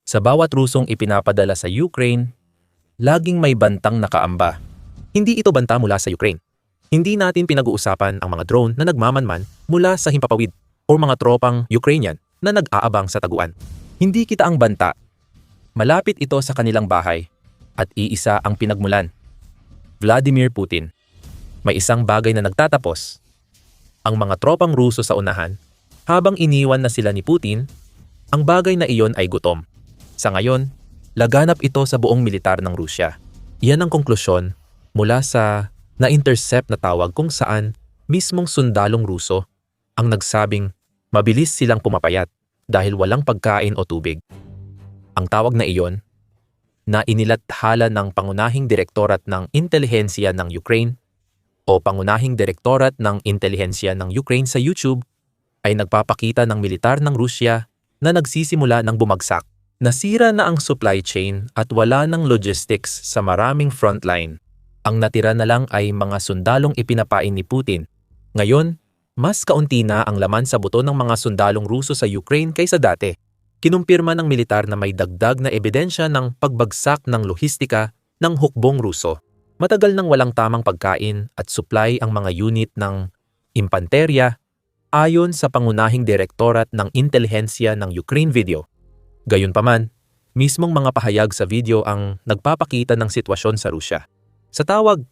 Sa bawat Rusong ipinapadala sa Ukraine, laging may bantang nakaamba. Hindi ito banta mula sa Ukraine. Hindi natin pinag-uusapan ang mga drone na nagmamanman mula sa himpapawid o mga tropang Ukrainian na nag-aabang sa taguan. Hindi kita ang banta. Malapit ito sa kanilang bahay at iisa ang pinagmulan. Vladimir Putin. May isang bagay na nagtatapos. Ang mga tropang Ruso sa unahan, habang iniwan na sila ni Putin, ang bagay na iyon ay gutom. Sa ngayon, laganap ito sa buong militar ng Rusya. Iyan ang konklusyon mula sa na-intercept na tawag kung saan mismong sundalong Ruso ang nagsabing mabilis silang pumapayat dahil walang pagkain o tubig. Ang tawag na iyon na inilathala ng Pangunahing Direktorat ng Intelihensya ng Ukraine o Pangunahing Direktorat ng Intelihensya ng Ukraine sa YouTube ay nagpapakita ng militar ng Rusya na nagsisimula ng bumagsak. Nasira na ang supply chain at wala ng logistics sa maraming frontline. Ang natira na lang ay mga sundalong ipinapain ni Putin. Ngayon, mas kaunti na ang laman sa buto ng mga sundalong Ruso sa Ukraine kaysa dati. Kinumpirma ng militar na may dagdag na ebidensya ng pagbagsak ng lohistika ng hukbong Ruso. Matagal nang walang tamang pagkain at supply ang mga unit ng impanterya ayon sa Pangunahing Direktorat ng Intelihensya ng Ukraine video. Gayunpaman, mismong mga pahayag sa video ang nagpapakita ng sitwasyon sa Rusya. Sa tawag,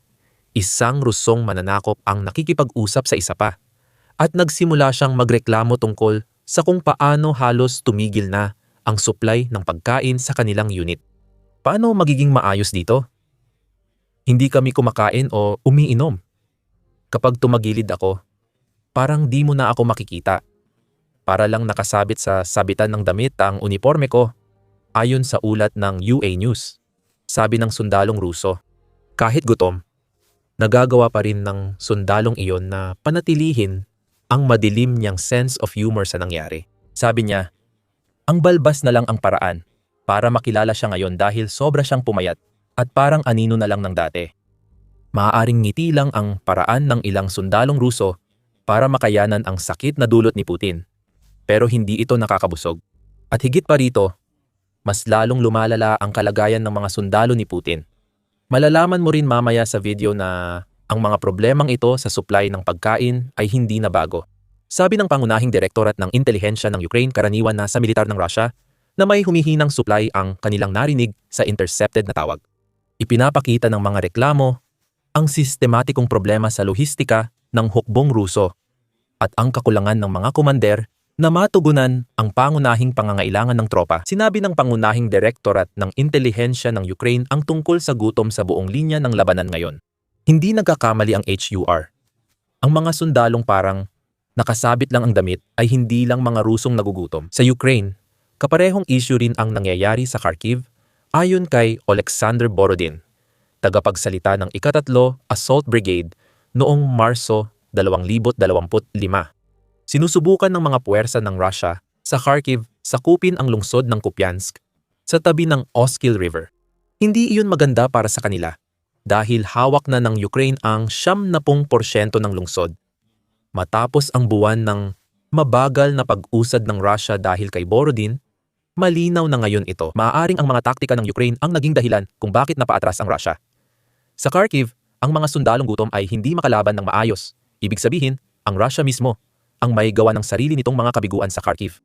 isang Rusong mananakop ang nakikipag-usap sa isa pa at nagsimula siyang magreklamo tungkol sa kung paano halos tumigil na ang supply ng pagkain sa kanilang unit. Paano magiging maayos dito? Hindi kami kumakain o umiinom. Kapag tumagilid ako, parang di mo na ako makikita. Para lang nakasabit sa sabitan ng damit ang uniforme ko, ayon sa ulat ng UA News. Sabi ng sundalong Ruso, kahit gutom, nagagawa pa rin ng sundalong iyon na panatilihin ang madilim niyang sense of humor sa nangyari. Sabi niya, ang balbas na lang ang paraan para makilala siya ngayon dahil sobra siyang pumayat at parang anino na lang ng dati. Maaaring ngiti lang ang paraan ng ilang sundalong Ruso para makayanan ang sakit na dulot ni Putin. Pero hindi ito nakakabusog. At higit pa rito, mas lalong lumalala ang kalagayan ng mga sundalo ni Putin. Malalaman mo rin mamaya sa video na ang mga problemang ito sa supply ng pagkain ay hindi na bago. Sabi ng Pangunahing Direktorat ng Intelihensya ng Ukraine karaniwan na sa militar ng Russia na may humihinang supply ang kanilang narinig sa intercepted na tawag. Ipinapakita ng mga reklamo ang sistematikong problema sa lohistika ng hukbong Ruso at ang kakulangan ng mga komander na matugunan ang pangunahing pangangailangan ng tropa. Sinabi ng Pangunahing Direktorat ng Intelihensya ng Ukraine ang tungkol sa gutom sa buong linya ng labanan ngayon. Hindi nagkakamali ang HUR. Ang mga sundalong parang nakasabit lang ang damit ay hindi lang mga Rusong nagugutom. Sa Ukraine, kaparehong issue rin ang nangyayari sa Kharkiv ayon kay Oleksandr Borodin, tagapagsalita ng ika-3 Assault Brigade noong Marso 2025. Sinusubukan ng mga puwersa ng Russia sa Kharkiv sakupin ang lungsod ng Kupiansk sa tabi ng Oskil River. Hindi iyon maganda para sa kanila dahil hawak na ng Ukraine ang 70% ng lungsod. Matapos ang buwan ng mabagal na pag-usad ng Russia dahil kay Borodin, malinaw na ngayon ito. Maaaring ang mga taktika ng Ukraine ang naging dahilan kung bakit napaatras ang Russia. Sa Kharkiv, ang mga sundalong gutom ay hindi makalaban ng maayos. Ibig sabihin, ang Russia mismo ang may gawa ng sarili nitong mga kabiguan sa Kharkiv.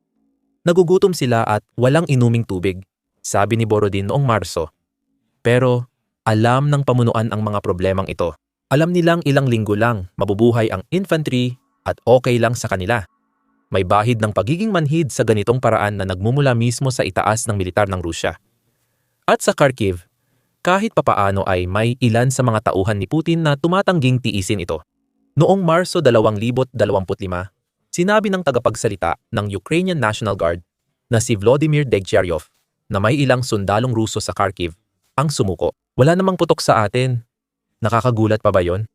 Nagugutom sila at walang inuming tubig, sabi ni Borodin noong Marso. Pero alam ng pamunuan ang mga problemang ito. Alam nilang ilang linggo lang mabubuhay ang infantry at okay lang sa kanila. May bahid ng pagiging manhid sa ganitong paraan na nagmumula mismo sa itaas ng militar ng Rusya. At sa Kharkiv, kahit papaano ay may ilan sa mga tauhan ni Putin na tumatangging tiisin ito. Noong Marso 2025, sinabi ng tagapagsalita ng Ukrainian National Guard na si Volodymyr Degtyaryov na may ilang sundalong Ruso sa Kharkiv ang sumuko. Wala namang putok sa atin. Nakakagulat pa ba yon?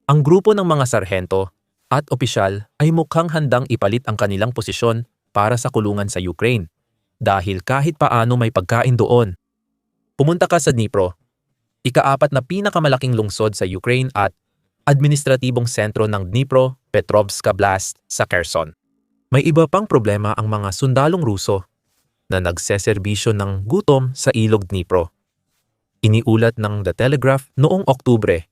Ang grupo ng mga sarhento at opisyal ay mukhang handang ipalit ang kanilang posisyon para sa kulungan sa Ukraine dahil kahit paano may pagkain doon. Pumunta ka sa Dnipro, ika-4 na pinakamalaking lungsod sa Ukraine at administratibong sentro ng Dnipro-Petrovsk Oblast sa Kherson. May iba pang problema ang mga sundalong Ruso. na nagseserbisyo ng gutom sa ilog Dnipro. Iniulat ng The Telegraph noong Oktubre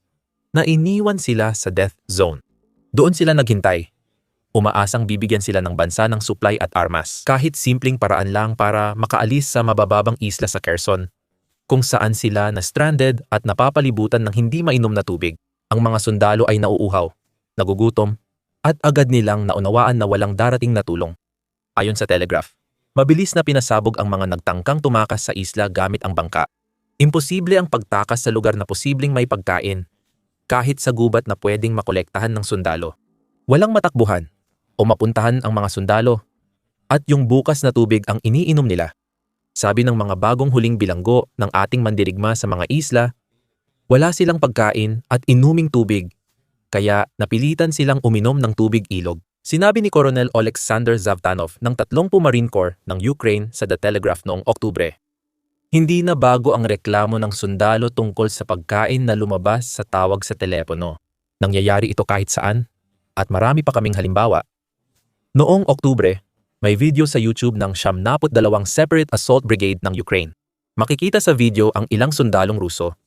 na iniwan sila sa death zone. Doon sila naghintay. Umaasang bibigyan sila ng bansa ng supply at armas. Kahit simpleng paraan lang para makaalis sa mabababang isla sa Kherson, kung saan sila na stranded at napapalibutan ng hindi mainom na tubig. Ang mga sundalo ay nauuhaw, nagugutom, at agad nilang naunawaan na walang darating na tulong. Ayon sa Telegraph, mabilis na pinasabog ang mga nagtangkang tumakas sa isla gamit ang bangka. Imposible ang pagtakas sa lugar na posibleng may pagkain, kahit sa gubat na pwedeng makolektahan ng sundalo. Walang matakbuhan o mapuntahan ang mga sundalo, at yung bukas na tubig ang iniinom nila. Sabi ng mga bagong huling bilanggo ng ating mandirigma sa mga isla, wala silang pagkain at inuming tubig, kaya napilitan silang uminom ng tubig ilog. Sinabi ni Colonel Oleksandr Zavtanov ng 30 Marine Corps ng Ukraine sa The Telegraph noong Oktubre. Hindi na bago ang reklamo ng sundalo tungkol sa pagkain na lumabas sa tawag sa telepono. Nangyayari ito kahit saan, at marami pa kaming halimbawa. Noong Oktubre, may video sa YouTube ng 72 Separate Assault Brigade ng Ukraine. Makikita sa video ang ilang sundalong Ruso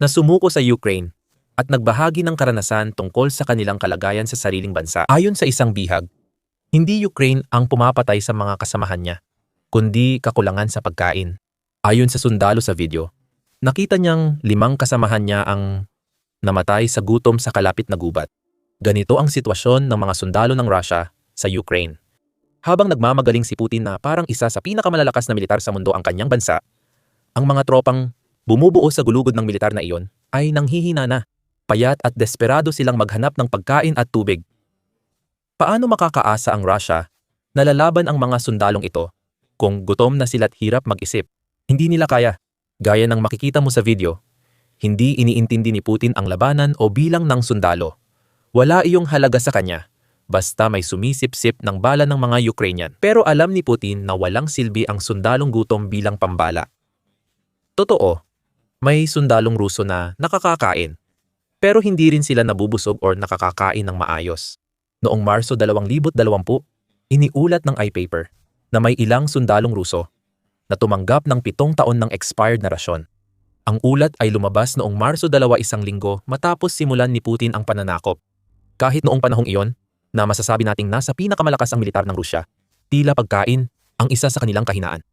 na sumuko sa Ukraine at nagbahagi ng karanasan tungkol sa kanilang kalagayan sa sariling bansa. Ayon sa isang bihag, hindi Ukraine ang pumapatay sa mga kasamahan niya, kundi kakulangan sa pagkain. Ayon sa sundalo sa video, nakita niyang 5 kasamahan niya ang namatay sa gutom sa kalapit na gubat. Ganito ang sitwasyon ng mga sundalo ng Russia sa Ukraine. Habang nagmamagaling si Putin na parang isa sa pinakamalalakas na militar sa mundo ang kanyang bansa, ang mga tropang bumubuo sa gulugod ng militar na iyon ay nanghihina na. Payat at desperado silang maghanap ng pagkain at tubig. Paano makakaasa ang Russia na lalaban ang mga sundalong ito kung gutom na sila't hirap mag-isip? Hindi nila kaya. Gaya ng makikita mo sa video, hindi iniintindi ni Putin ang labanan o bilang ng sundalo. Wala iyong halaga sa kanya, basta may sumisip-sip ng bala ng mga Ukrainian. Pero alam ni Putin na walang silbi ang sundalong gutom bilang pambala. Totoo, may sundalong Ruso na nakakakain, pero hindi rin sila nabubusog o nakakakain ng maayos. Noong Marso 2020, iniulat ng iPaper na may ilang sundalong Ruso na tumanggap ng 7 taon ng expired na rasyon. Ang ulat ay lumabas noong Marso 2, isang linggo matapos simulan ni Putin ang pananakop. Kahit noong panahong iyon, na masasabi nating nasa pinakamalakas ang militar ng Rusya, tila pagkain ang isa sa kanilang kahinaan.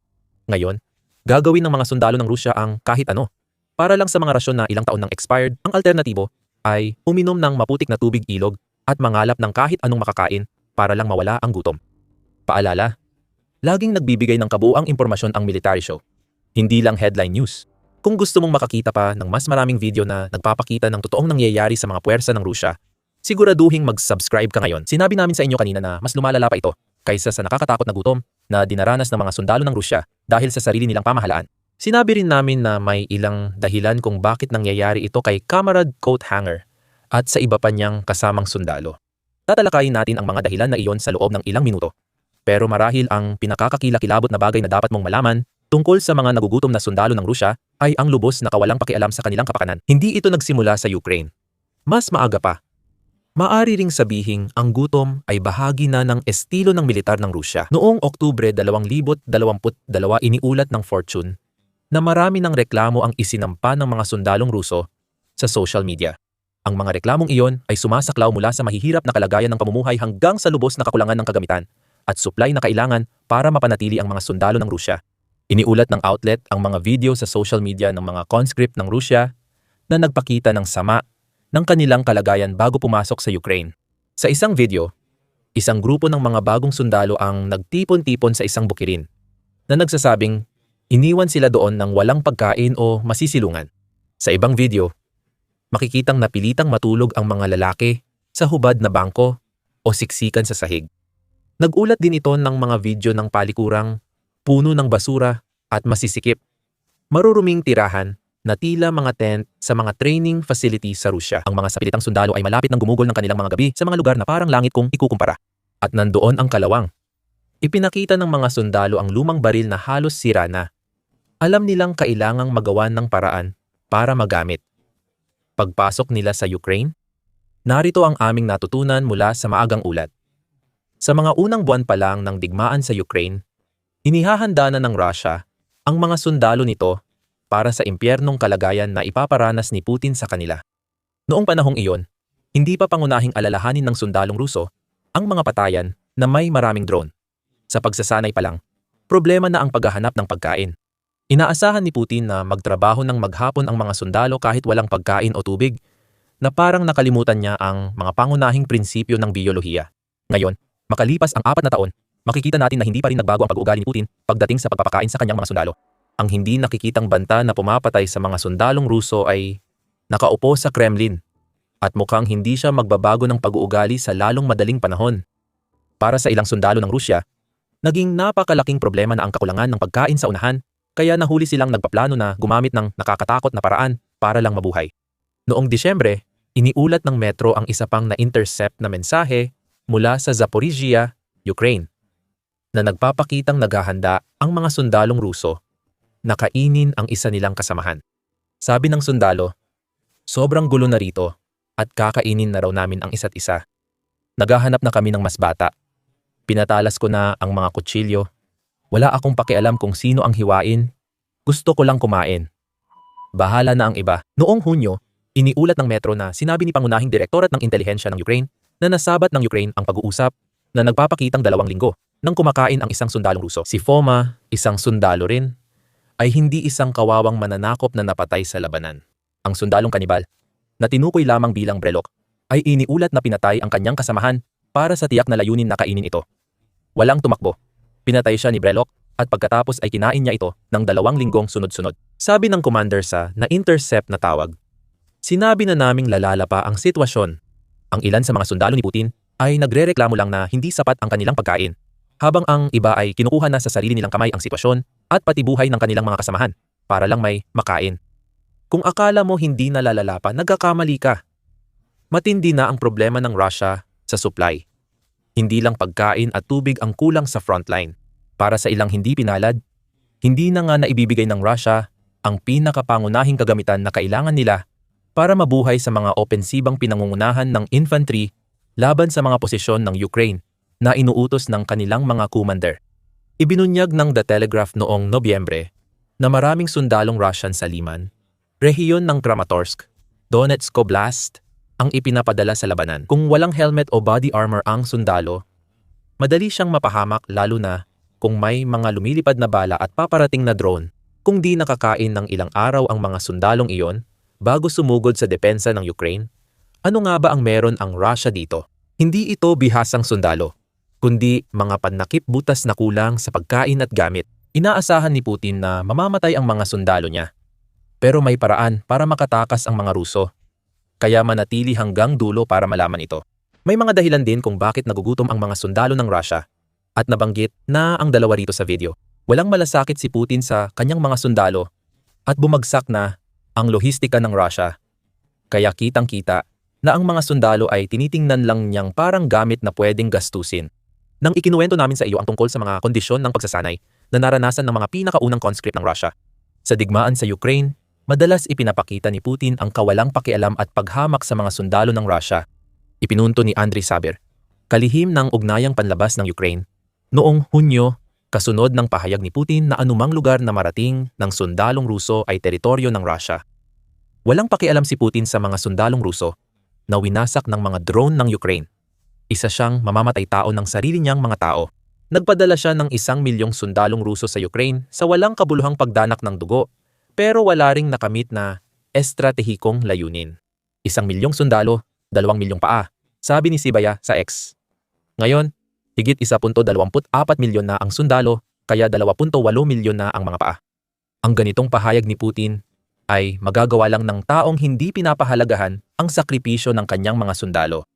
Ngayon, gagawin ng mga sundalo ng Rusya ang kahit ano. Para lang sa mga rasyon na ilang taon ng expired, ang alternatibo ay uminom ng maputik na tubig ilog at mangalap ng kahit anong makakain para lang mawala ang gutom. Paalala, laging nagbibigay ng kabuuang impormasyon ang Military Show, hindi lang headline news. Kung gusto mong makakita pa ng mas maraming video na nagpapakita ng totoong nangyayari sa mga puwersa ng Rusya, siguraduhing mag-subscribe ka ngayon. Sinabi namin sa inyo kanina na mas lumalala pa ito kaysa sa nakakatakot na gutom na dinaranas ng mga sundalo ng Rusya dahil sa sarili nilang pamahalaan. Sinabi rin namin na may ilang dahilan kung bakit nangyayari ito kay Kamarad Coat Hanger at sa iba pa niyang kasamang sundalo. Tatalakayin natin ang mga dahilan na iyon sa loob ng ilang minuto. Pero marahil ang pinakakakilakilabot na bagay na dapat mong malaman tungkol sa mga nagugutom na sundalo ng Rusya ay ang lubos na kawalang pakialam sa kanilang kapakanan. Hindi ito nagsimula sa Ukraine. Mas maaga pa. Maari ring sabihing ang gutom ay bahagi na ng estilo ng militar ng Rusya. Noong Oktubre 2022, iniulat ng Fortune na marami ng reklamo ang isinampa ng mga sundalong Ruso sa social media. Ang mga reklamong iyon ay sumasaklaw mula sa mahihirap na kalagayan ng pamumuhay hanggang sa lubos na kakulangan ng kagamitan at supply na kailangan para mapanatili ang mga sundalo ng Rusya. Iniulat ng outlet ang mga video sa social media ng mga conscript ng Rusya na nagpakita ng sama ng kanilang kalagayan bago pumasok sa Ukraine. Sa isang video, isang grupo ng mga bagong sundalo ang nagtipon-tipon sa isang bukirin na nagsasabing iniwan sila doon ng walang pagkain o masisilungan. Sa ibang video, makikitang napilitang matulog ang mga lalaki sa hubad na bangko o siksikan sa sahig. Nagulat din ito ng mga video ng palikurang, puno ng basura at masisikip. Maruruming tirahan na tila mga tent sa mga training facility sa Rusya. Ang mga sapilitang sundalo ay malapit ng gumugol ng kanilang mga gabi sa mga lugar na parang langit kung ikukumpara. At nandoon ang kalawang. Ipinakita ng mga sundalo ang lumang baril na halos sira na. Alam nilang kailangang magawan ng paraan para magamit. Pagpasok nila sa Ukraine, narito ang aming natutunan mula sa maagang ulat. Sa mga unang buwan pa lang ng digmaan sa Ukraine, Inihahanda na ng Russia ang mga sundalo nito para sa impyernong kalagayan na ipaparanas ni Putin sa kanila. Noong panahong iyon, hindi pa pangunahing alalahanin ng sundalong Ruso ang mga patayan na may maraming drone. Sa pagsasanay pa lang, problema na ang paghahanap ng pagkain. Inaasahan ni Putin na magtrabaho ng maghapon ang mga sundalo kahit walang pagkain o tubig, na parang nakalimutan niya ang mga pangunahing prinsipyo ng biyolohiya. Ngayon, makalipas ang 4 na taon, makikita natin na hindi pa rin nagbago ang pag-uugali ni Putin pagdating sa pagpapakain sa kanyang mga sundalo. Ang hindi nakikitang banta na pumapatay sa mga sundalong Ruso ay nakaupo sa Kremlin at mukhang hindi siya magbabago ng pag-uugali sa lalong madaling panahon. Para sa ilang sundalo ng Rusya, naging napakalaking problema na ang kakulangan ng pagkain sa unahan, kaya nahuli silang nagpaplano na gumamit ng nakakatakot na paraan para lang mabuhay. Noong Disyembre, iniulat ng Metro ang isa pang na-intercept na mensahe mula sa Zaporizhia, Ukraine, na nagpapakitang naghahanda ang mga sundalong Ruso na kainin ang isa nilang kasamahan. Sabi ng sundalo, "Sobrang gulo na rito at kakainin na raw namin ang isa't isa. Naghahanap na kami ng mas bata. Pinatalas ko na ang mga kutsilyo. Wala akong pakialam kung sino ang hiwain. Gusto ko lang kumain. Bahala na ang iba." Noong Hunyo, iniulat ng Metro na sinabi ni Pangunahing Direktorat ng Intelihensya ng Ukraine na nasabat ng Ukraine ang pag-uusap na nagpapakitang 2 linggo nang kumakain ang isang sundalong Ruso. Si Foma, isang sundalo rin, ay hindi isang kawawang mananakop na napatay sa labanan. Ang sundalong kanibal, na tinukoy lamang bilang brelok, ay iniulat na pinatay ang kanyang kasamahan para sa tiyak na layunin na kainin ito. Walang tumakbo. Pinatay siya ni Brelok at pagkatapos ay kinain niya ito ng 2 linggong sunod-sunod. Sabi ng commander sa na-intercept na tawag, "Sinabi na naming lalala pa ang sitwasyon." Ang ilan sa mga sundalo ni Putin ay nagrereklamo lang na hindi sapat ang kanilang pagkain, habang ang iba ay kinukuha na sa sarili nilang kamay ang sitwasyon at pati buhay ng kanilang mga kasamahan para lang may makain. Kung akala mo hindi na lalala pa, nagkakamali ka. Matindi na ang problema ng Russia sa supply. Hindi lang pagkain at tubig ang kulang sa frontline. Para sa ilang hindi pinalad, hindi na nga naibibigay ng Russia ang pinakapangunahing kagamitan na kailangan nila para mabuhay sa mga opensibang pinangungunahan ng infantry laban sa mga posisyon ng Ukraine na inuutos ng kanilang mga commander. Ibinunyag ng The Telegraph noong Nobyembre na maraming sundalong Russian sa Liman, rehiyon ng Kramatorsk, Donetsk Oblast, ang ipinapadala sa labanan. Kung walang helmet o body armor ang sundalo, madali siyang mapahamak lalo na kung may mga lumilipad na bala at paparating na drone. Kung di nakakain ng ilang araw ang mga sundalong iyon bago sumugod sa depensa ng Ukraine, ano nga ba ang meron ang Russia dito? Hindi ito bihasang sundalo, kundi mga panakip butas na kulang sa pagkain at gamit. Inaasahan ni Putin na mamamatay ang mga sundalo niya. Pero may paraan para makatakas ang mga Ruso. Kaya manatili hanggang dulo para malaman ito. May mga dahilan din kung bakit nagugutom ang mga sundalo ng Russia. At nabanggit na ang dalawa rito sa video. Walang malasakit si Putin sa kanyang mga sundalo at bumagsak na ang lohistika ng Russia. Kaya kitang-kita na ang mga sundalo ay tinitingnan lang niyang parang gamit na pwedeng gastusin. Nang ikinuwento namin sa iyo ang tungkol sa mga kondisyon ng pagsasanay na naranasan ng mga pinakaunang conscript ng Russia. Sa digmaan sa Ukraine, madalas ipinapakita ni Putin ang kawalang pakialam at paghamak sa mga sundalo ng Russia. Ipinunto ni Andriy Saber, kalihim ng ugnayang panlabas ng Ukraine, noong Hunyo, kasunod ng pahayag ni Putin na anumang lugar na marating ng sundalong Ruso ay teritoryo ng Russia. Walang pakialam si Putin sa mga sundalong Ruso na winasak ng mga drone ng Ukraine. Isa siyang mamamatay tao ng sarili niyang mga tao. Nagpadala siya ng 1,000,000 sundalong Ruso sa Ukraine sa walang kabuluhang pagdanak ng dugo, pero wala ring nakamit na estratehikong layunin. 1,000,000 sundalo, 2,000,000 paa, sabi ni Sibaya sa X. Ngayon, higit 1.24 milyon na ang sundalo, kaya 2.8 milyon na ang mga paa. Ang ganitong pahayag ni Putin ay magagawa lang ng taong hindi pinapahalagahan ang sakripisyo ng kanyang mga sundalo.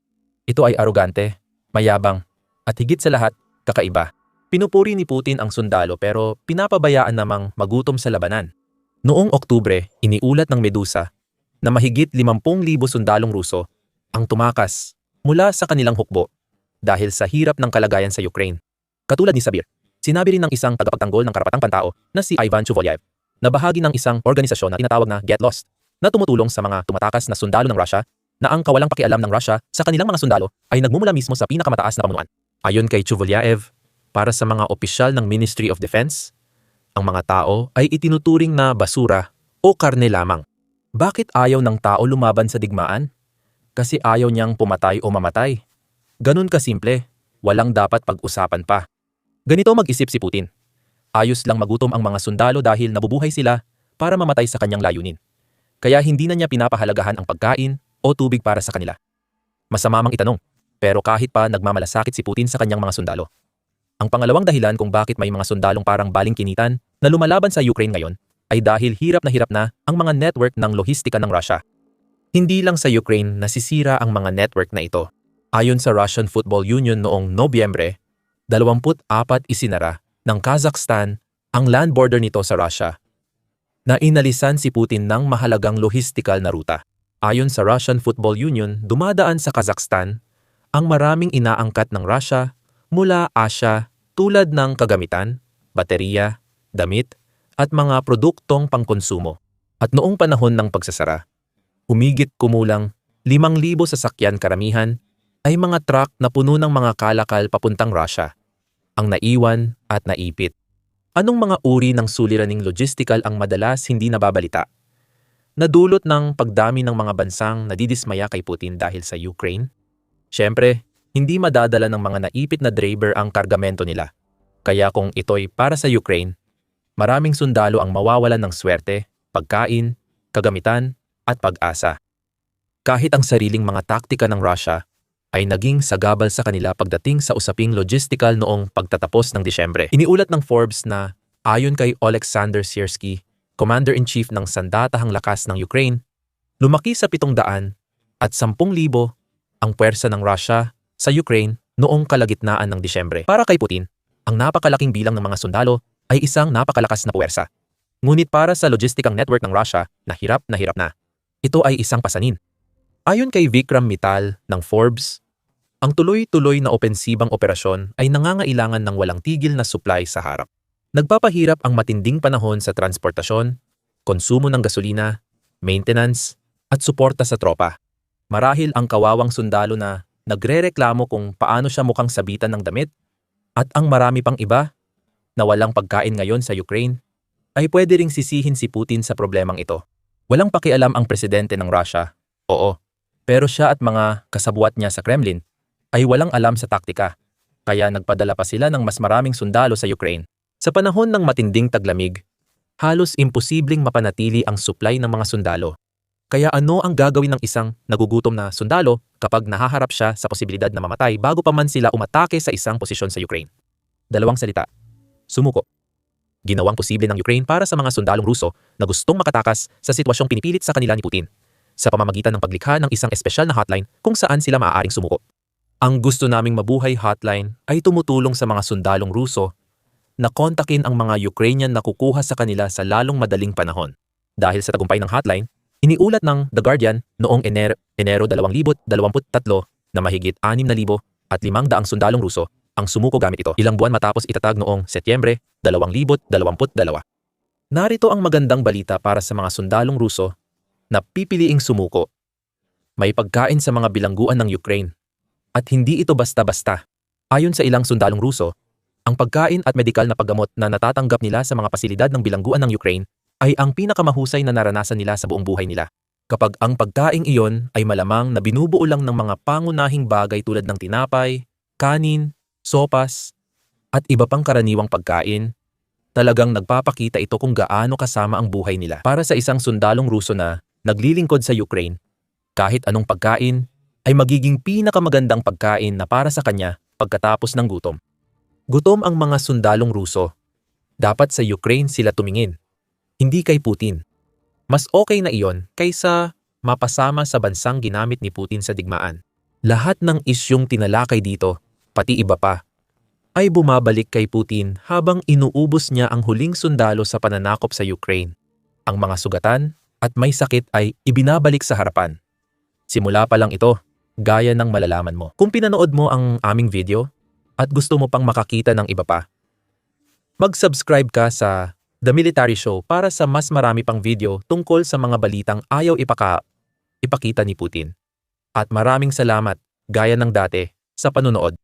Ito ay arogante, mayabang, at higit sa lahat, kakaiba. Pinupuri ni Putin ang sundalo pero pinapabayaan namang magutom sa labanan. Noong Oktubre, iniulat ng Medusa na mahigit 50,000 sundalong Ruso ang tumakas mula sa kanilang hukbo dahil sa hirap ng kalagayan sa Ukraine. Katulad ni Sabir, sinabi rin ng isang tagapagtanggol ng karapatang pantao na si Ivan Chuvolyev na bahagi ng isang organisasyon na tinatawag na Get Lost na tumutulong sa mga tumatakas na sundalo ng Russia na ang kawalang pakialam ng Russia sa kanilang mga sundalo ay nagmumula mismo sa pinakamataas na pamunuan. Ayon kay Chuvolyev, para sa mga opisyal ng Ministry of Defense, ang mga tao ay itinuturing na basura o karne lamang. Bakit ayaw ng tao lumaban sa digmaan? Kasi ayaw niyang pumatay o mamatay. Ganun kasimple, walang dapat pag-usapan pa. Ganito mag-isip si Putin. Ayos lang magutom ang mga sundalo dahil nabubuhay sila para mamatay sa kanyang layunin. Kaya hindi na niya pinapahalagahan ang pagkain o tubig para sa kanila. Masama mang itanong, pero kahit pa nagmamalasakit si Putin sa kanyang mga sundalo. Ang pangalawang dahilan kung bakit may mga sundalong parang balingkinitan na lumalaban sa Ukraine ngayon ay dahil hirap na ang mga network ng lohistika ng Russia. Hindi lang sa Ukraine nasisira ang mga network na ito. Ayon sa Russian Football Union noong Nobyembre, 24 isinara ng Kazakhstan ang land border nito sa Russia na inalisan si Putin ng mahalagang lohistikal na ruta. Ayon sa Russian Football Union, dumadaan sa Kazakhstan ang maraming inaangkat ng Russia mula Asia tulad ng kagamitan, baterya, damit, at mga produktong pangkonsumo. At noong panahon ng pagsasara, humigit kumulang 5,000 sasakyan karamihan ay mga truck na puno ng mga kalakal papuntang Russia ang naiwan at naipit. Anong mga uri ng suliraning logistical ang madalas hindi nababalita? Nadulot ng pagdami ng mga bansang nadidismaya kay Putin dahil sa Ukraine? Siyempre, hindi madadala ng mga naipit na driver ang kargamento nila. Kaya kung ito'y para sa Ukraine, maraming sundalo ang mawawalan ng swerte, pagkain, kagamitan, at pag-asa. Kahit ang sariling mga taktika ng Russia ay naging sagabal sa kanila pagdating sa usaping logistical noong pagtatapos ng Disyembre. Iniulat ng Forbes na ayon kay Oleksandr Siersky, Commander-in-Chief ng Sandatahang Lakas ng Ukraine, lumaki sa 700 at 10,000 ang puwersa ng Russia sa Ukraine noong kalagitnaan ng Disyembre. Para kay Putin, ang napakalaking bilang ng mga sundalo ay isang napakalakas na puwersa. Ngunit para sa logistikang network ng Russia na hirap na, ito ay isang pasanin. Ayon kay Vikram Mittal ng Forbes, ang tuloy-tuloy na opensibang operasyon ay nangangailangan ng walang tigil na supply sa harap. Nagpapahirap ang matinding panahon sa transportasyon, konsumo ng gasolina, maintenance, at suporta sa tropa. Marahil ang kawawang sundalo na nagrereklamo kung paano siya mukhang sabitan ng damit at ang marami pang iba na walang pagkain ngayon sa Ukraine ay pwede ring sisihin si Putin sa problemang ito. Walang pakialam ang presidente ng Russia, oo. Pero siya at mga kasabwat niya sa Kremlin ay walang alam sa taktika, kaya nagpadala pa sila ng mas maraming sundalo sa Ukraine. Sa panahon ng matinding taglamig, halos imposibleng mapanatili ang supply ng mga sundalo. Kaya ano ang gagawin ng isang nagugutom na sundalo kapag nahaharap siya sa posibilidad na mamatay bago pa man sila umatake sa isang posisyon sa Ukraine? 2 salita. Sumuko. Ginawang posible ng Ukraine para sa mga sundalong Ruso na gustong makatakas sa sitwasyong pinipilit sa kanila ni Putin sa pamamagitan ng paglikha ng isang espesyal na hotline kung saan sila maaaring sumuko. Ang Gusto Naming Mabuhay hotline ay tumutulong sa mga sundalong Ruso na kontakin ang mga Ukrainian na kukuha sa kanila sa lalong madaling panahon. Dahil sa tagumpay ng hotline, iniulat ng The Guardian noong Enero 2023 na mahigit 6,500 sundalong Ruso ang sumuko gamit ito, ilang buwan matapos itatag noong Setyembre 2022. Narito ang magandang balita para sa mga sundalong Ruso na pipiliing sumuko. May pagkain sa mga bilangguan ng Ukraine. At hindi ito basta-basta. Ayon sa ilang sundalong Ruso, ang pagkain at medikal na paggamot na natatanggap nila sa mga pasilidad ng bilangguan ng Ukraine ay ang pinakamahusay na naranasan nila sa buong buhay nila. Kapag ang pagkaing iyon ay malamang na binubuo lang ng mga pangunahing bagay tulad ng tinapay, kanin, sopas, at iba pang karaniwang pagkain, talagang nagpapakita ito kung gaano kasama ang buhay nila. Para sa isang sundalong Ruso na naglilingkod sa Ukraine, kahit anong pagkain ay magiging pinakamagandang pagkain na para sa kanya pagkatapos ng gutom. Gutom ang mga sundalong Ruso. Dapat sa Ukraine sila tumingin, hindi kay Putin. Mas okay na iyon kaysa mapasama sa bansang ginamit ni Putin sa digmaan. Lahat ng isyong tinalakay dito, pati iba pa, ay bumabalik kay Putin habang inuubos niya ang huling sundalo sa pananakop sa Ukraine. Ang mga sugatan at may sakit ay ibinabalik sa harapan. Simula pa lang ito, gaya ng malalaman mo. Kung pinanood mo ang aming video at gusto mo pang makakita ng iba pa, mag-subscribe ka sa The Military Show para sa mas marami pang video tungkol sa mga balitang ayaw ipakita ni Putin. At maraming salamat, gaya ng dati, sa panunood.